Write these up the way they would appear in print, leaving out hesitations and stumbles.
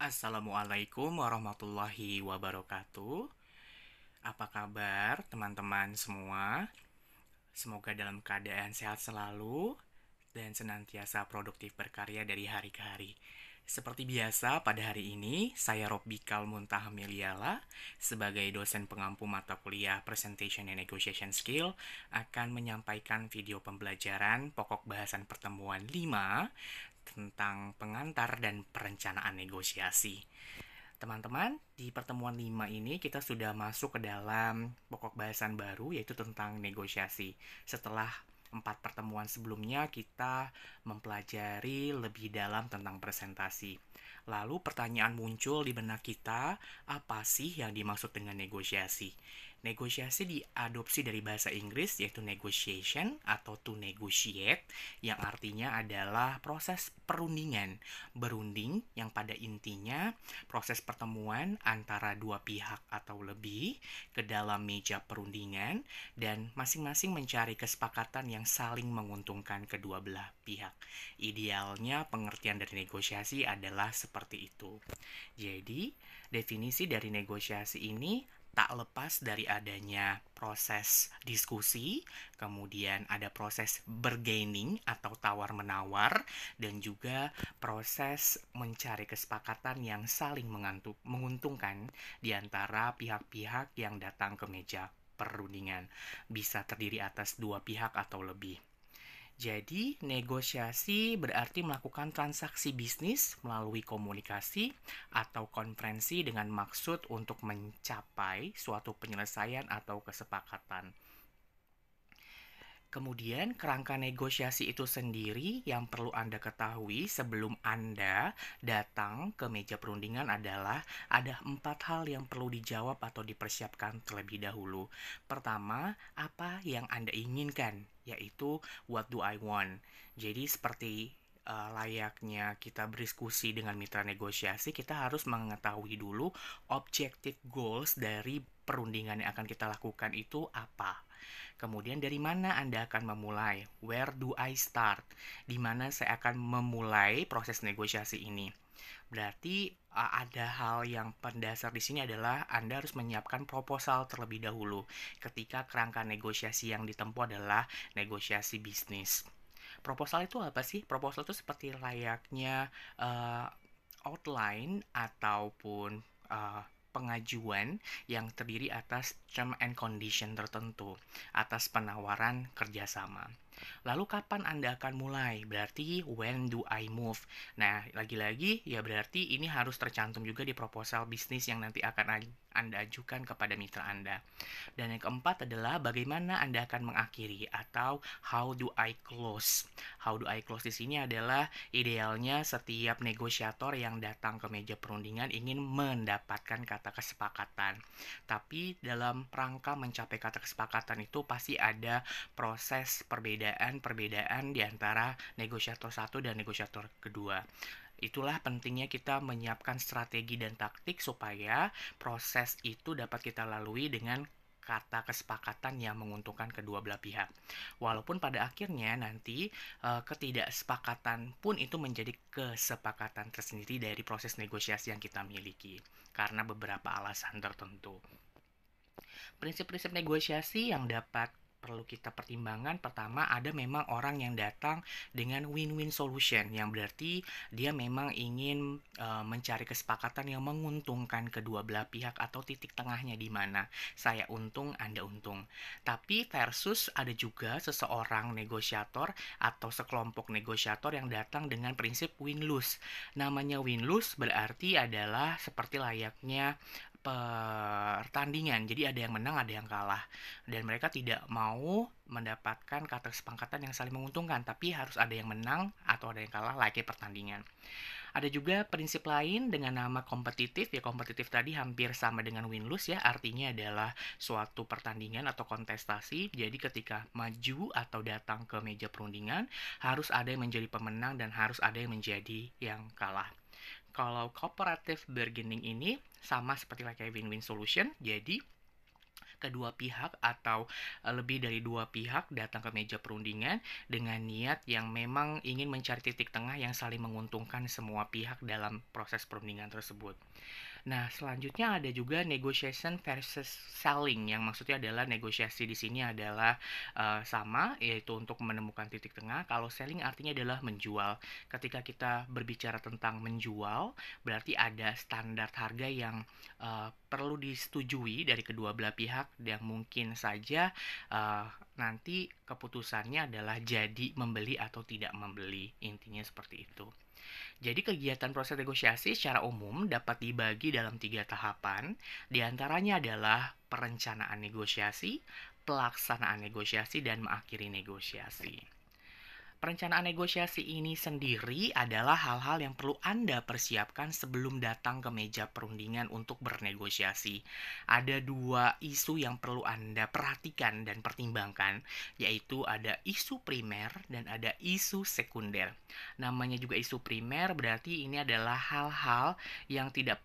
Assalamualaikum warahmatullahi wabarakatuh. Apa kabar teman-teman semua? Semoga dalam keadaan sehat selalu dan senantiasa produktif berkarya dari hari ke hari. Seperti biasa, pada hari ini saya Robbikal Muntaha Meliala sebagai dosen pengampu mata kuliah Presentation and Negotiation Skill akan menyampaikan video pembelajaran pokok bahasan pertemuan 5 tentang pengantar dan perencanaan negosiasi. Teman-teman, di pertemuan 5 ini kita sudah masuk ke dalam pokok bahasan baru yaitu tentang negosiasi. Setelah 4 pertemuan sebelumnya kita mempelajari lebih dalam tentang presentasi. Lalu pertanyaan muncul di benak kita, apa sih yang dimaksud dengan negosiasi? Negosiasi diadopsi dari bahasa Inggris yaitu negotiation atau to negotiate yang artinya adalah proses perundingan. Berunding yang pada intinya proses pertemuan antara dua pihak atau lebih ke dalam meja perundingan dan masing-masing mencari kesepakatan yang saling menguntungkan kedua belah pihak. Idealnya pengertian dari negosiasi adalah seperti itu. Jadi, definisi dari negosiasi ini tak lepas dari adanya proses diskusi, kemudian ada proses bargaining atau tawar-menawar, dan juga proses mencari kesepakatan yang saling menguntungkan di antara pihak-pihak yang datang ke meja perundingan. Bisa terdiri atas dua pihak atau lebih. Jadi, negosiasi berarti melakukan transaksi bisnis melalui komunikasi atau konferensi dengan maksud untuk mencapai suatu penyelesaian atau kesepakatan. Kemudian, kerangka negosiasi itu sendiri yang perlu Anda ketahui sebelum Anda datang ke meja perundingan adalah ada 4 hal yang perlu dijawab atau dipersiapkan terlebih dahulu. Pertama, apa yang Anda inginkan, yaitu what do I want. Jadi seperti layaknya kita berdiskusi dengan mitra negosiasi, kita harus mengetahui dulu objective goals dari perundingan yang akan kita lakukan itu apa. Kemudian dari mana Anda akan memulai? Where do I start? Di mana saya akan memulai proses negosiasi ini? Berarti ada hal yang pendasar di sini adalah Anda harus menyiapkan proposal terlebih dahulu ketika kerangka negosiasi yang ditempuh adalah negosiasi bisnis. Proposal itu apa sih? Proposal itu seperti layaknya uh, outline ataupun pengajuan yang terdiri atas term and condition tertentu atas penawaran kerjasama. Lalu kapan Anda akan mulai? Berarti when do I move? Nah, lagi-lagi ya berarti ini harus tercantum juga di proposal bisnis yang nanti akan Anda ajukan kepada mitra Anda. Dan yang keempat adalah bagaimana Anda akan mengakhiri atau how do I close. How do I close di sini adalah idealnya setiap negosiator yang datang ke meja perundingan ingin mendapatkan kata kesepakatan. Tapi dalam rangka mencapai kata kesepakatan itu pasti ada proses perbedaan di antara negosiator satu dan negosiator kedua. Itulah pentingnya kita menyiapkan strategi dan taktik supaya proses itu dapat kita lalui dengan kata kesepakatan yang menguntungkan kedua belah pihak. Walaupun pada akhirnya nanti ketidaksepakatan pun itu menjadi kesepakatan tersendiri dari proses negosiasi yang kita miliki karena beberapa alasan tertentu. Prinsip-prinsip negosiasi yang dapat perlu kita pertimbangkan, pertama ada memang orang yang datang dengan win-win solution yang berarti dia memang ingin mencari kesepakatan yang menguntungkan kedua belah pihak atau titik tengahnya di mana saya untung, Anda untung. Tapi versus ada juga seseorang negosiator atau sekelompok negosiator yang datang dengan prinsip win-lose. Namanya win-lose berarti adalah seperti layaknya pertandingan. Jadi ada yang menang, ada yang kalah. Dan mereka tidak mau mendapatkan kata kesepakatan yang saling menguntungkan, tapi harus ada yang menang atau ada yang kalah layaknya pertandingan. Ada juga prinsip lain dengan nama kompetitif. Ya, kompetitif tadi hampir sama dengan win-lose ya. Artinya adalah suatu pertandingan atau kontestasi. Jadi ketika maju atau datang ke meja perundingan, harus ada yang menjadi pemenang dan harus ada yang menjadi yang kalah. Kalau cooperative bargaining ini sama seperti kayak win-win solution. Jadi kedua pihak atau lebih dari dua pihak datang ke meja perundingan dengan niat yang memang ingin mencari titik tengah yang saling menguntungkan semua pihak dalam proses perundingan tersebut. Nah, selanjutnya ada juga negotiation versus selling, yang maksudnya adalah negosiasi di sini adalah sama, yaitu untuk menemukan titik tengah. Kalau selling artinya adalah menjual. Ketika kita berbicara tentang menjual, berarti ada standar harga yang perlu disetujui dari kedua belah pihak, yang mungkin saja nanti keputusannya adalah jadi membeli atau tidak membeli. Intinya seperti itu. Jadi kegiatan proses negosiasi secara umum dapat dibagi dalam 3 tahapan. Di antaranya adalah perencanaan negosiasi, pelaksanaan negosiasi, dan mengakhiri negosiasi. Perencanaan negosiasi ini sendiri adalah hal-hal yang perlu Anda persiapkan sebelum datang ke meja perundingan untuk bernegosiasi. Ada 2 isu yang perlu Anda perhatikan dan pertimbangkan, yaitu ada isu primer dan ada isu sekunder. Namanya juga isu primer, berarti ini adalah hal-hal yang tidak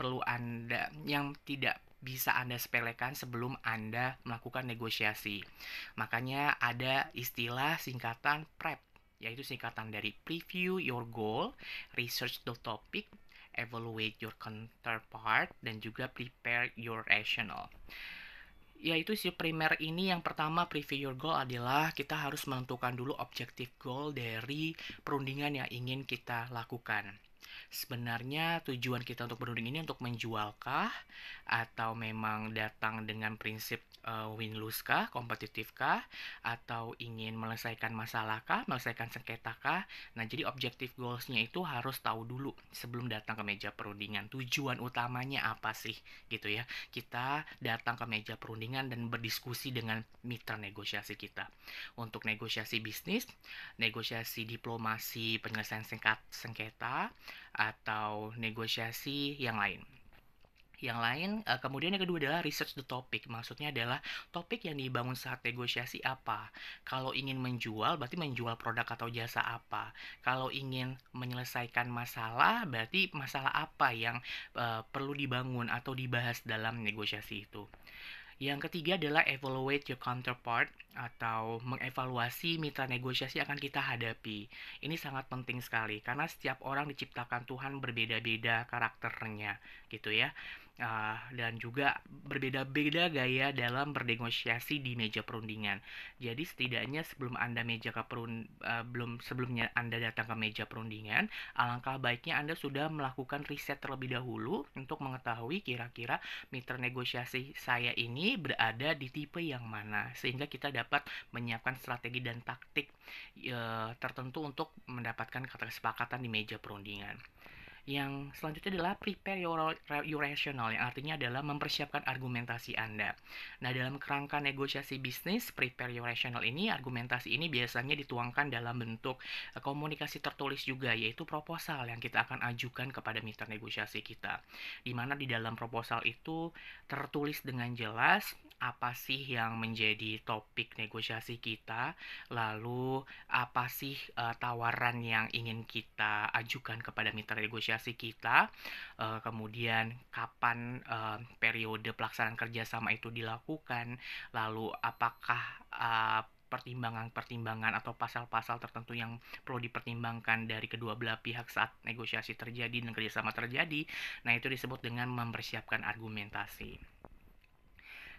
bisa Anda sepelekan sebelum Anda melakukan negosiasi. Makanya ada istilah singkatan PrEP, yaitu singkatan dari Preview Your Goal, Research the Topic, Evaluate Your Counterpart, dan juga Prepare Your Rationale. Yaitu si primer ini, yang pertama preview your goal adalah kita harus menentukan dulu objektif goal dari perundingan yang ingin kita lakukan. Sebenarnya tujuan kita untuk berunding ini untuk menjualkah, atau memang datang dengan prinsip win-lose kah, kompetitif kah, atau ingin menyelesaikan masalah kah, menyelesaikan sengketa kah. Nah, jadi objektif goals-nya itu harus tahu dulu sebelum datang ke meja perundingan. Tujuan utamanya apa sih, gitu ya. Kita datang ke meja perundingan dan berdiskusi dengan mitra negosiasi kita. Untuk negosiasi bisnis, negosiasi diplomasi, penyelesaian sengketa, atau negosiasi yang lain. Kemudian yang kedua adalah research the topic. Maksudnya adalah topik yang dibangun saat negosiasi apa. Kalau ingin menjual, berarti menjual produk atau jasa apa. Kalau ingin menyelesaikan masalah, berarti masalah apa yang perlu dibangun atau dibahas dalam negosiasi itu. Yang ketiga adalah evaluate your counterpart, atau mengevaluasi mitra negosiasi akan kita hadapi. Ini sangat penting sekali karena setiap orang diciptakan Tuhan berbeda-beda karakternya, gitu ya. Dan juga berbeda-beda gaya dalam bernegosiasi di meja perundingan. Jadi setidaknya sebelumnya Anda datang ke meja perundingan, alangkah baiknya Anda sudah melakukan riset terlebih dahulu untuk mengetahui kira-kira mitra negosiasi saya ini berada di tipe yang mana, sehingga kita dapat menyiapkan strategi dan taktik tertentu untuk mendapatkan kesepakatan di meja perundingan. Yang selanjutnya adalah prepare your rationale, yang artinya adalah mempersiapkan argumentasi Anda. Nah, dalam kerangka negosiasi bisnis, prepare your rationale ini, argumentasi ini biasanya dituangkan dalam bentuk komunikasi tertulis juga, yaitu proposal yang kita akan ajukan kepada mitra negosiasi kita. Di mana di dalam proposal itu tertulis dengan jelas apa sih yang menjadi topik negosiasi kita, lalu apa sih tawaran yang ingin kita ajukan kepada mitra negosiasi kita, kemudian kapan periode pelaksanaan kerjasama itu dilakukan, lalu apakah pertimbangan-pertimbangan atau pasal-pasal tertentu yang perlu dipertimbangkan dari kedua belah pihak saat negosiasi terjadi dan kerjasama terjadi. Nah, itu disebut dengan mempersiapkan argumentasi.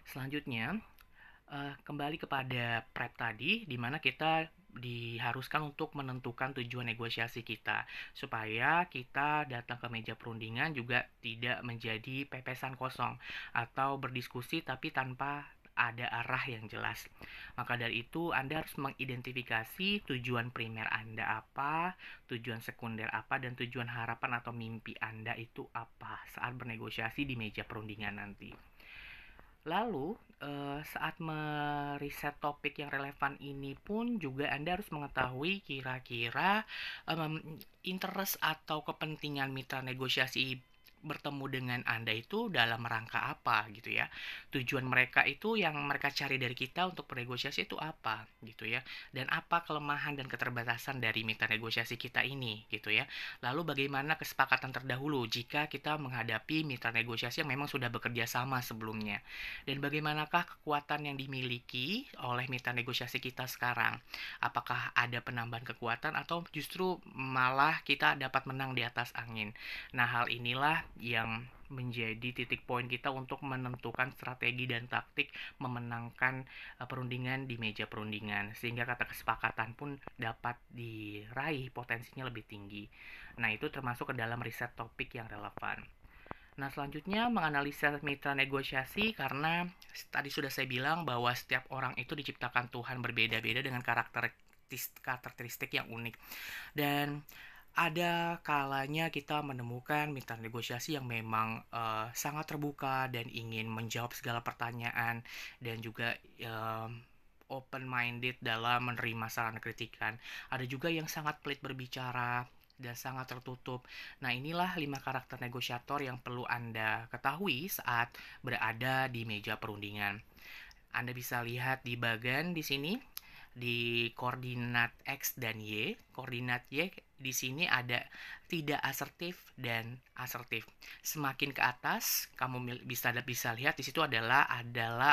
Selanjutnya, kembali kepada prep tadi, di mana kita diharuskan untuk menentukan tujuan negosiasi kita, supaya kita datang ke meja perundingan juga tidak menjadi pepesan kosong atau berdiskusi tapi tanpa ada arah yang jelas. Maka dari itu, Anda harus mengidentifikasi tujuan primer Anda apa, tujuan sekunder apa, dan tujuan harapan atau mimpi Anda itu apa saat bernegosiasi di meja perundingan nanti. Lalu, saat meriset topik yang relevan ini pun juga Anda harus mengetahui kira-kira interest atau kepentingan mitra negosiasi bertemu dengan Anda itu dalam rangka apa gitu ya. Tujuan mereka itu yang mereka cari dari kita untuk bernegosiasi itu apa gitu ya. Dan apa kelemahan dan keterbatasan dari mitra negosiasi kita ini gitu ya. Lalu bagaimana kesepakatan terdahulu jika kita menghadapi mitra negosiasi yang memang sudah bekerja sama sebelumnya. Dan bagaimanakah kekuatan yang dimiliki oleh mitra negosiasi kita sekarang. Apakah ada penambahan kekuatan atau justru malah kita dapat menang di atas angin. Nah, hal inilah yang menjadi titik poin kita untuk menentukan strategi dan taktik memenangkan perundingan di meja perundingan sehingga kata kesepakatan pun dapat diraih potensinya lebih tinggi. Nah, itu termasuk ke dalam riset topik yang relevan. Nah, selanjutnya menganalisa mitra negosiasi karena tadi sudah saya bilang bahwa setiap orang itu diciptakan Tuhan berbeda-beda dengan karakteristik yang unik. Dan ada kalanya kita menemukan mitra negosiasi yang memang sangat terbuka dan ingin menjawab segala pertanyaan dan juga open-minded dalam menerima saran kritikan. Ada juga yang sangat pelit berbicara dan sangat tertutup. Nah, inilah 5 karakter negosiator yang perlu Anda ketahui saat berada di meja perundingan. Anda bisa lihat di bagian di sini di koordinat X dan Y. Koordinat Y di sini ada tidak asertif dan asertif. Semakin ke atas, kamu bisa lihat di situ adalah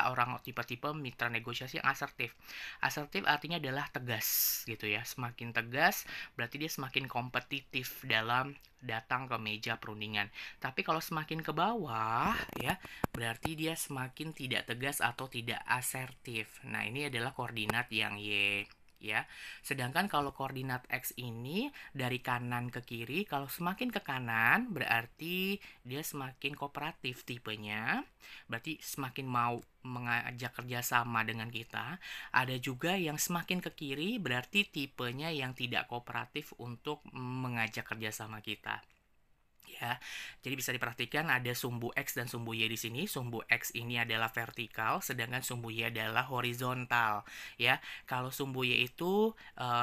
orang tipe-tipe mitra negosiasi yang asertif. Asertif artinya adalah tegas gitu ya. Semakin tegas berarti dia semakin kompetitif dalam datang ke meja perundingan. Tapi kalau semakin ke bawah ya, berarti dia semakin tidak tegas atau tidak asertif. Nah, ini adalah koordinat yang Y ya. Sedangkan kalau koordinat X ini dari kanan ke kiri, kalau semakin ke kanan berarti dia semakin kooperatif tipenya. Berarti semakin mau mengajak kerjasama dengan kita. Ada juga yang semakin ke kiri berarti tipenya yang tidak kooperatif untuk mengajak kerjasama kita. Ya, jadi bisa diperhatikan ada sumbu X dan sumbu Y di sini. Sumbu X ini adalah vertikal, sedangkan sumbu Y adalah horizontal. Ya, kalau sumbu Y itu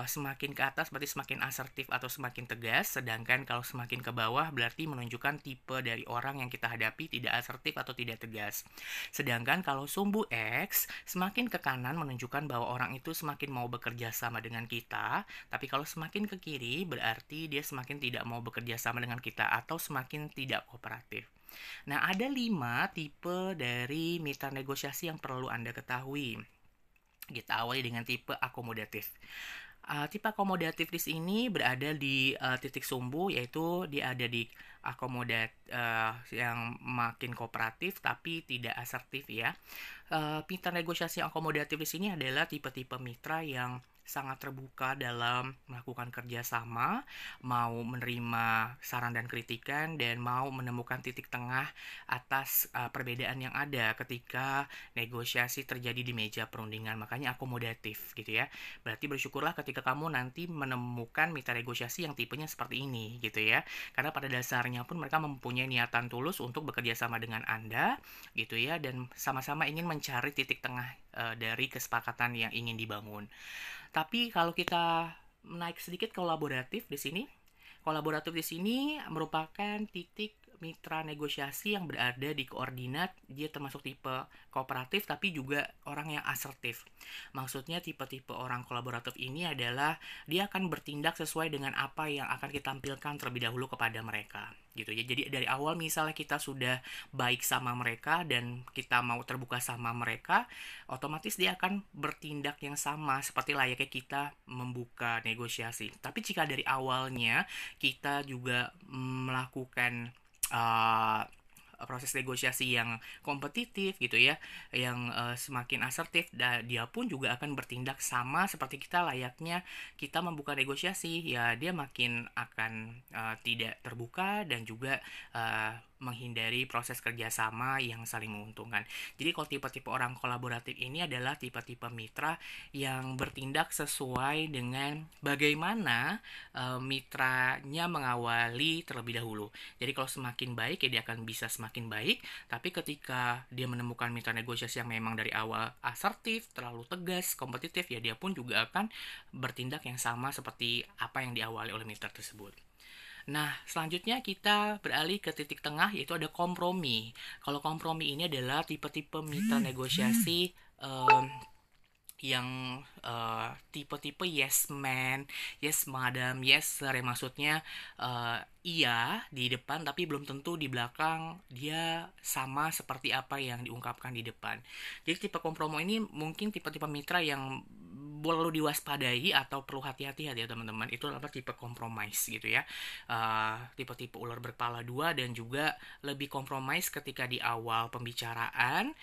semakin ke atas berarti semakin asertif atau semakin tegas, sedangkan kalau semakin ke bawah berarti menunjukkan tipe dari orang yang kita hadapi tidak asertif atau tidak tegas. Sedangkan kalau sumbu X semakin ke kanan menunjukkan bahwa orang itu semakin mau bekerja sama dengan kita, tapi kalau semakin ke kiri berarti dia semakin tidak mau bekerja sama dengan kita atau semakin tidak kooperatif. Nah, ada 5 tipe dari mitra negosiasi yang perlu Anda ketahui. Kita awali dengan tipe akomodatif. Tipe akomodatif di sini berada di titik sumbu, yaitu dia ada di yang makin kooperatif tapi tidak asertif ya. Mitra negosiasi yang akomodatif di sini adalah tipe-tipe mitra yang sangat terbuka dalam melakukan kerjasama, mau menerima saran dan kritikan, dan mau menemukan titik tengah atas perbedaan yang ada ketika negosiasi terjadi di meja perundingan. Makanya akomodatif gitu ya. Berarti bersyukurlah ketika kamu nanti menemukan mitra negosiasi yang tipenya seperti ini gitu ya. Karena pada dasarnya pun mereka mempunyai niatan tulus untuk bekerja sama dengan Anda gitu ya, dan sama-sama ingin mencari titik tengah dari kesepakatan yang ingin dibangun. Tapi kalau kita naik sedikit kolaboratif di sini, kolaboratif di sini merupakan titik mitra negosiasi yang berada di koordinat, dia termasuk tipe kooperatif tapi juga orang yang asertif. Maksudnya tipe-tipe orang kolaboratif ini adalah dia akan bertindak sesuai dengan apa yang akan kita tampilkan terlebih dahulu kepada mereka gitu ya. Jadi dari awal misalnya kita sudah baik sama mereka dan kita mau terbuka sama mereka, otomatis dia akan bertindak yang sama seperti layaknya kita membuka negosiasi. Tapi jika dari awalnya kita juga melakukan proses negosiasi yang kompetitif gitu ya, yang semakin asertif, dia pun juga akan bertindak sama seperti kita layaknya kita membuka negosiasi ya, dia makin akan tidak terbuka dan juga menghindari proses kerjasama yang saling menguntungkan. Jadi kalau tipe-tipe orang kolaboratif ini adalah tipe-tipe mitra yang bertindak sesuai dengan bagaimana mitranya mengawali terlebih dahulu. Jadi kalau semakin baik ya dia akan bisa semakin baik, tapi ketika dia menemukan mitra negosiasi yang memang dari awal asertif, terlalu tegas, kompetitif, ya dia pun juga akan bertindak yang sama seperti apa yang diawali oleh mitra tersebut. Nah, selanjutnya kita beralih ke titik tengah, yaitu ada kompromi. Kalau kompromi ini adalah tipe-tipe mitra negosiasi em, yang tipe-tipe yes man, yes madam, yes sir, yang maksudnya iya di depan tapi belum tentu di belakang dia sama seperti apa yang diungkapkan di depan. Jadi tipe kompromo ini mungkin tipe-tipe mitra yang perlu diwaspadai atau perlu hati-hati ya teman-teman. Itu adalah tipe compromise gitu ya. Tipe-tipe ular berkepala dua dan juga lebih compromise ketika di awal pembicaraan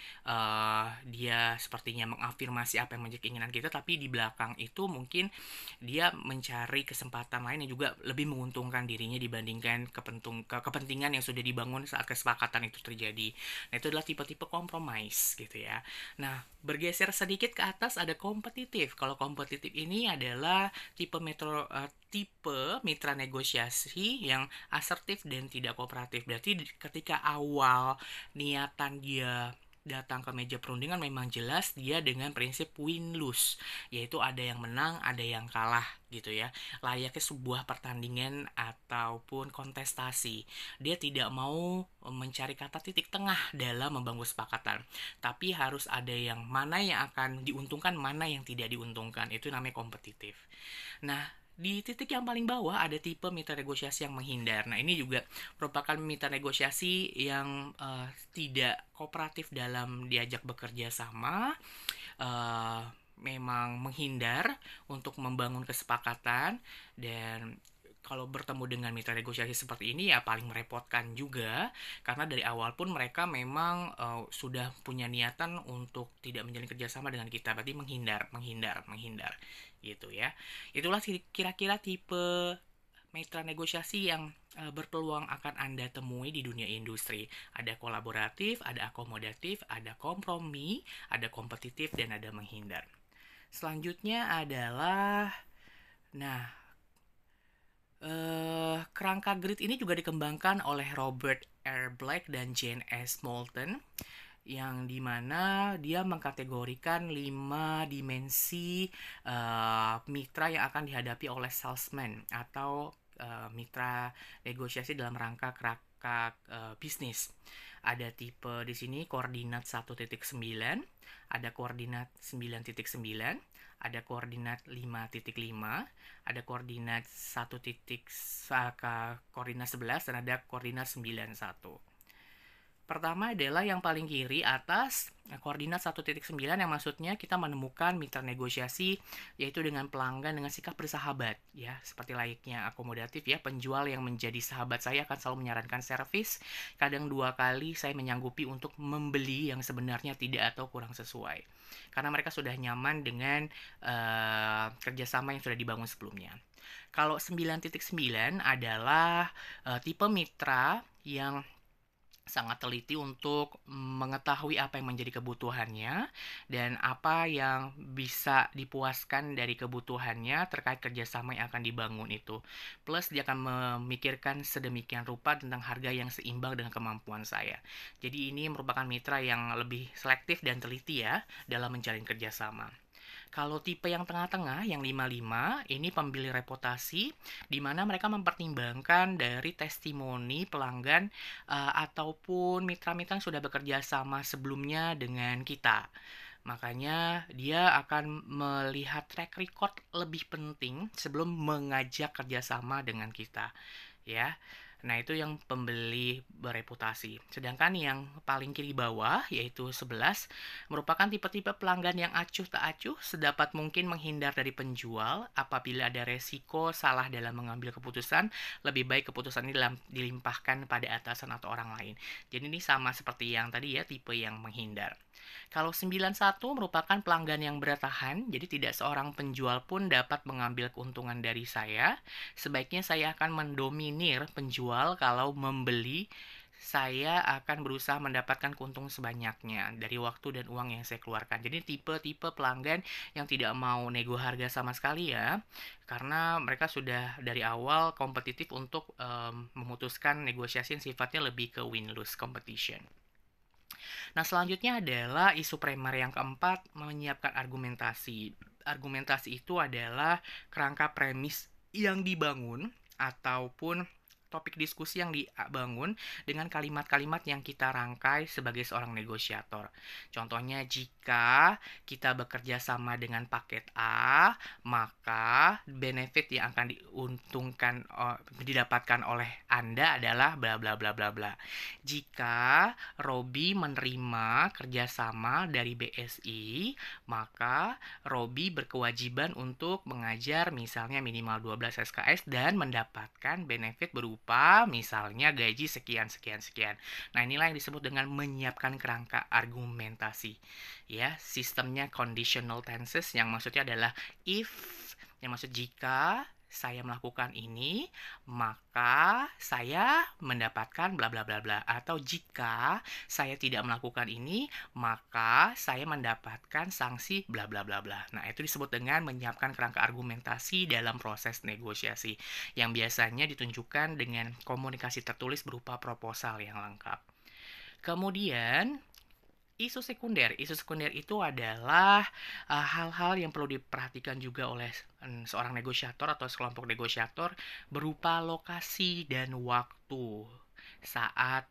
dia sepertinya mengafirmasi apa yang menjadi keinginan kita, tapi di belakang itu mungkin dia mencari kesempatan lain yang juga lebih menguntungkan dirinya dibandingkan kepentingan yang sudah dibangun saat kesepakatan itu terjadi. Nah, itu adalah tipe-tipe compromise gitu ya. Nah, bergeser sedikit ke atas ada kompetitif. Kalau kompetitif ini adalah tipe mitra negosiasi yang asertif dan tidak kooperatif. Berarti ketika awal niatan dia datang ke meja perundingan memang jelas dia dengan prinsip win-lose, yaitu ada yang menang, ada yang kalah gitu ya. Layaknya sebuah pertandingan ataupun kontestasi. Dia tidak mau mencari kata titik tengah dalam membangun kesepakatan. Tapi harus ada yang mana yang akan diuntungkan, mana yang tidak diuntungkan. Itu namanya kompetitif. Nah, di titik yang paling bawah ada tipe mitra negosiasi yang menghindar. Nah, ini juga merupakan mitra negosiasi yang tidak kooperatif dalam diajak bekerja sama, eh, memang menghindar untuk membangun kesepakatan, dan kalau bertemu dengan mitra negosiasi seperti ini ya paling merepotkan juga, karena dari awal pun mereka memang sudah punya niatan untuk tidak menjalin kerjasama dengan kita, berarti menghindar gitu ya. Itulah kira-kira tipe mitra negosiasi yang berpeluang akan Anda temui di dunia industri. Ada kolaboratif, ada akomodatif, ada kompromi, ada kompetitif, dan ada menghindar. Selanjutnya adalah, nah, kerangka grid ini juga dikembangkan oleh Robert R. Black dan Jane S. Moulton, yang dimana dia mengkategorikan 5 dimensi mitra yang akan dihadapi oleh salesman atau mitra negosiasi dalam rangka kerangka bisnis. Ada tipe di sini koordinat 1.9, ada koordinat 9.9, ada koordinat 5.5, ada koordinat 1 koordinat 11, dan ada koordinat 91. Pertama adalah yang paling kiri atas, koordinat 1.9, yang maksudnya kita menemukan mitra negosiasi yaitu dengan pelanggan dengan sikap bersahabat ya, seperti layaknya akomodatif ya. Penjual yang menjadi sahabat saya akan selalu menyarankan servis, kadang 2 kali saya menyanggupi untuk membeli yang sebenarnya tidak atau kurang sesuai, karena mereka sudah nyaman dengan kerjasama yang sudah dibangun sebelumnya. Kalau 9.9 adalah tipe mitra yang sangat teliti untuk mengetahui apa yang menjadi kebutuhannya dan apa yang bisa dipuaskan dari kebutuhannya terkait kerjasama yang akan dibangun itu. Plus dia akan memikirkan sedemikian rupa tentang harga yang seimbang dengan kemampuan saya. Jadi ini merupakan mitra yang lebih selektif dan teliti ya dalam menjalin kerjasama. Kalau tipe yang tengah-tengah, yang 55, ini pembeli reputasi, di mana mereka mempertimbangkan dari testimoni pelanggan ataupun mitra-mitra yang sudah bekerja sama sebelumnya dengan kita. Makanya dia akan melihat track record lebih penting sebelum mengajak kerjasama dengan kita. Ya, nah, itu yang pembeli bereputasi. Sedangkan yang paling kiri bawah, yaitu 11, merupakan tipe-tipe pelanggan yang acuh tak acuh, sedapat mungkin menghindar dari penjual. Apabila ada resiko salah dalam mengambil keputusan, lebih baik keputusan ini dilimpahkan pada atasan atau orang lain. Jadi ini sama seperti yang tadi ya, tipe yang menghindar. Kalau 91 merupakan pelanggan yang bertahan, jadi tidak seorang penjual pun dapat mengambil keuntungan dari saya. Sebaiknya saya akan mendominir penjual kalau membeli. Saya akan berusaha mendapatkan keuntungan sebanyaknya dari waktu dan uang yang saya keluarkan. Jadi tipe-tipe pelanggan yang tidak mau nego harga sama sekali ya, karena mereka sudah dari awal kompetitif untuk memutuskan negosiasi yang sifatnya lebih ke win-lose competition. Nah, selanjutnya adalah isu primer yang keempat, menyiapkan argumentasi. Argumentasi itu adalah kerangka premis yang dibangun ataupun topik diskusi yang dibangun dengan kalimat-kalimat yang kita rangkai sebagai seorang negosiator. Contohnya, jika kita bekerja sama dengan paket A, maka benefit yang akan didapatkan oleh Anda adalah bla bla bla bla bla. Jika Robi menerima kerjasama dari BSI, maka Robi berkewajiban untuk mengajar misalnya minimal 12 SKS dan mendapatkan benefit berupa misalnya gaji sekian sekian sekian. Nah, inilah yang disebut dengan menyiapkan kerangka argumentasi. Ya, sistemnya conditional tenses yang maksudnya adalah if, yang maksud jika saya melakukan ini, maka saya mendapatkan bla bla bla bla. Atau jika saya tidak melakukan ini, maka saya mendapatkan sanksi bla bla bla bla. Nah, itu disebut dengan menyiapkan kerangka argumentasi dalam proses negosiasi, yang biasanya ditunjukkan dengan komunikasi tertulis berupa proposal yang lengkap. Kemudian, isu sekunder itu adalah hal-hal yang perlu diperhatikan juga oleh seorang negosiator atau sekelompok negosiator berupa lokasi dan waktu saat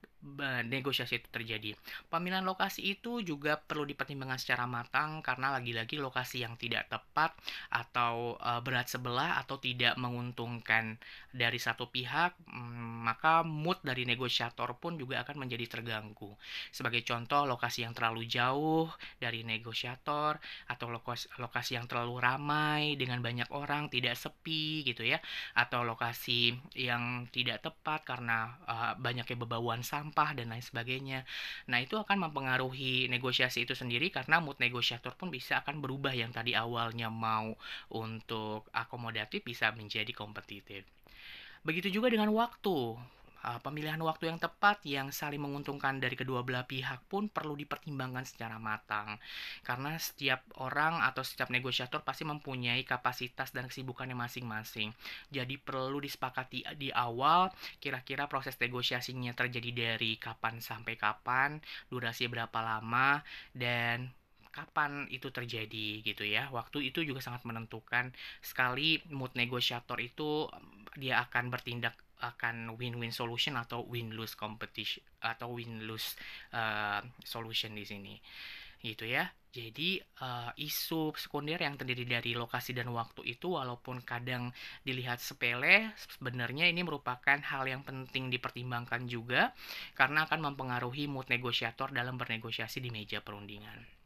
negosiasi itu terjadi. Pemilihan lokasi itu juga perlu dipertimbangkan secara matang karena lagi-lagi lokasi yang tidak tepat atau berat sebelah atau tidak menguntungkan dari satu pihak, maka mood dari negosiator pun juga akan menjadi terganggu. Sebagai contoh, lokasi yang terlalu jauh dari negosiator atau lokasi yang terlalu ramai dengan banyak orang, tidak sepi gitu ya, atau lokasi yang tidak tepat karena banyaknya bebauan sampah dan lain sebagainya. Nah, itu akan mempengaruhi negosiasi itu sendiri karena mood negosiator pun bisa akan berubah, yang tadi awalnya mau untuk akomodatif bisa menjadi kompetitif. Begitu juga dengan waktu. Pemilihan waktu yang tepat yang saling menguntungkan dari kedua belah pihak pun perlu dipertimbangkan secara matang. Karena setiap orang atau setiap negosiator pasti mempunyai kapasitas dan kesibukannya masing-masing. Jadi perlu disepakati di awal kira-kira proses negosiasinya terjadi dari kapan sampai kapan, durasi berapa lama, dan kapan itu terjadi gitu ya. Waktu itu juga sangat menentukan sekali. Mood negosiator itu dia akan bertindak akan win-win solution atau win-lose competition atau win-lose solution di sini gitu ya. Jadi isu sekunder yang terdiri dari lokasi dan waktu itu walaupun kadang dilihat sepele, sebenarnya ini merupakan hal yang penting dipertimbangkan juga karena akan mempengaruhi mood negosiator dalam bernegosiasi di meja perundingan.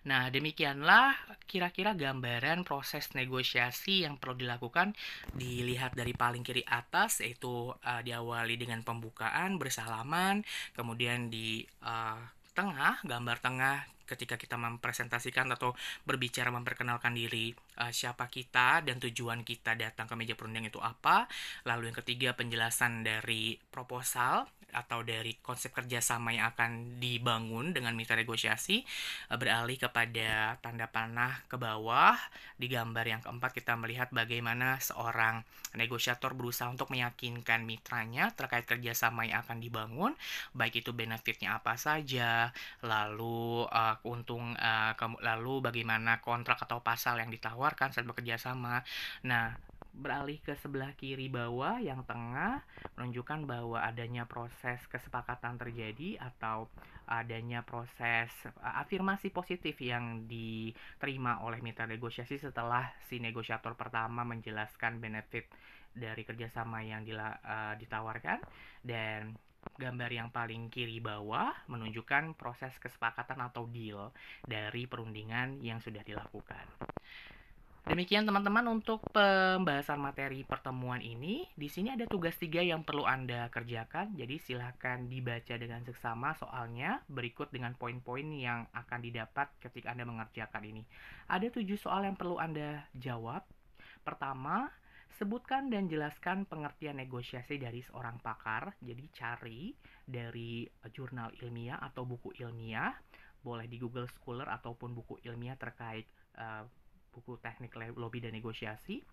Nah, demikianlah kira-kira gambaran proses negosiasi yang perlu dilakukan. Dilihat dari paling kiri atas, yaitu diawali dengan pembukaan, bersalaman, kemudian di tengah, gambar tengah ketika kita mempresentasikan atau berbicara memperkenalkan diri, siapa kita dan tujuan kita datang ke meja perundingan itu apa. Lalu yang ketiga, penjelasan dari proposal atau dari konsep kerjasama yang akan dibangun dengan mitra negosiasi. Beralih kepada tanda panah ke bawah. Di gambar yang keempat kita melihat bagaimana seorang negosiator berusaha untuk meyakinkan mitranya terkait kerjasama yang akan dibangun, baik itu benefitnya apa saja, lalu lalu bagaimana kontrak atau pasal yang ditawarkan saat bekerja sama. Nah, beralih ke sebelah kiri bawah yang tengah menunjukkan bahwa adanya proses kesepakatan terjadi atau adanya proses afirmasi positif yang diterima oleh mitra negosiasi setelah si negosiator pertama menjelaskan benefit dari kerjasama yang ditawarkan. Dan gambar yang paling kiri bawah menunjukkan proses kesepakatan atau deal dari perundingan yang sudah dilakukan. Demikian teman-teman untuk pembahasan materi pertemuan ini. Di sini ada tugas 3 yang perlu Anda kerjakan. Jadi silahkan dibaca dengan seksama soalnya berikut dengan poin-poin yang akan didapat ketika Anda mengerjakan ini. Ada 7 soal yang perlu Anda jawab. Pertama, sebutkan dan jelaskan pengertian negosiasi dari seorang pakar. Jadi cari dari jurnal ilmiah atau buku ilmiah. Boleh di Google Scholar ataupun buku ilmiah terkait buku teknik lobby dan negosiasi.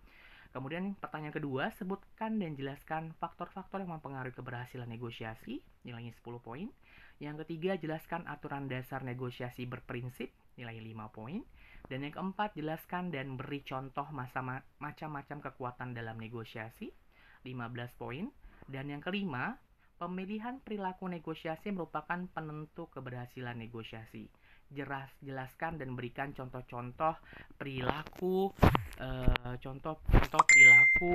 Kemudian pertanyaan kedua, sebutkan dan jelaskan faktor-faktor yang mempengaruhi keberhasilan negosiasi, nilainya 10 poin. Yang ketiga, jelaskan aturan dasar negosiasi berprinsip, nilainya 5 poin. Dan yang keempat, jelaskan dan beri contoh macam-macam kekuatan dalam negosiasi. 15 poin. Dan yang kelima, pemilihan perilaku negosiasi merupakan penentu keberhasilan negosiasi. Jelaskan dan berikan contoh-contoh perilaku, contoh-contoh perilaku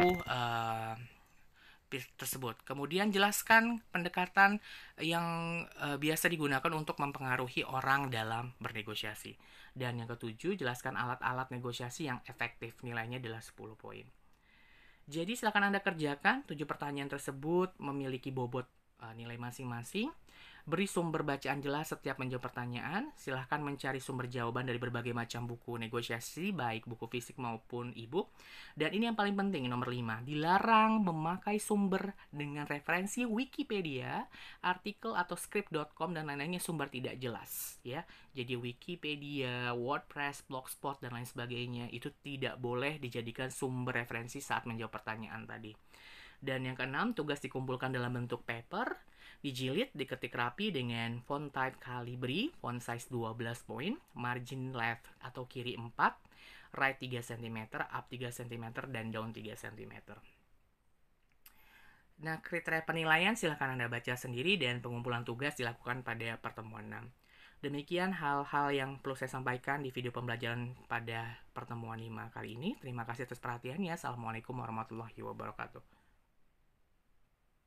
tersebut. Kemudian jelaskan pendekatan yang biasa digunakan untuk mempengaruhi orang dalam bernegosiasi. Dan yang ketujuh, jelaskan alat-alat negosiasi yang efektif. Nilainya adalah 10 poin. Jadi silakan Anda kerjakan 7 pertanyaan tersebut memiliki bobot nilai masing-masing. Beri sumber bacaan jelas setiap menjawab pertanyaan. Silahkan mencari sumber jawaban dari berbagai macam buku negosiasi, baik buku fisik maupun e-book. Dan ini yang paling penting, nomor 5. Dilarang memakai sumber dengan referensi Wikipedia, artikel atau script.com, dan lain-lainnya sumber tidak jelas. Ya. Jadi Wikipedia, WordPress, Blogspot, dan lain sebagainya itu tidak boleh dijadikan sumber referensi saat menjawab pertanyaan tadi. Dan yang keenam, tugas dikumpulkan dalam bentuk paper, dijilid, diketik rapi dengan font type Calibri, font size 12 poin, margin left atau kiri 4, right 3 cm, up 3 cm, dan down 3 cm. Nah, kriteria penilaian silahkan Anda baca sendiri dan pengumpulan tugas dilakukan pada pertemuan 6. Demikian hal-hal yang perlu saya sampaikan di video pembelajaran pada pertemuan 5 kali ini. Terima kasih atas perhatiannya. Assalamualaikum warahmatullahi wabarakatuh.